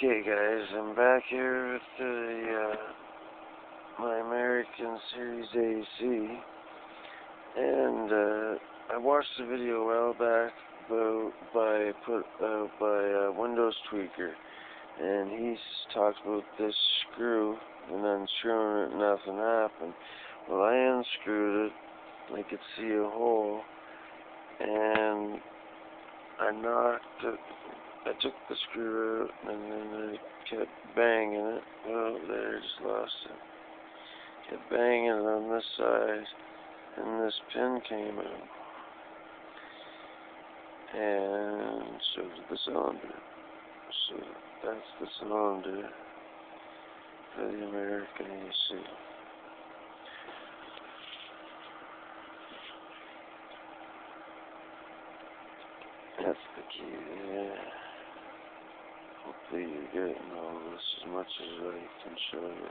Okay guys, I'm back here with my American Series AC, and I watched a video a while back by Windowstweeker, and he talked about this screw and unscrewing it and nothing happened. Well, I unscrewed it, I could see a hole, and I took the screw out, and then I kept banging it. Well, there, I just lost it. Kept banging it on this side, and this pin came out. And so did the cylinder. So that's the cylinder for the American AC. That's the key there. Hopefully you're getting all this as much as I can show you.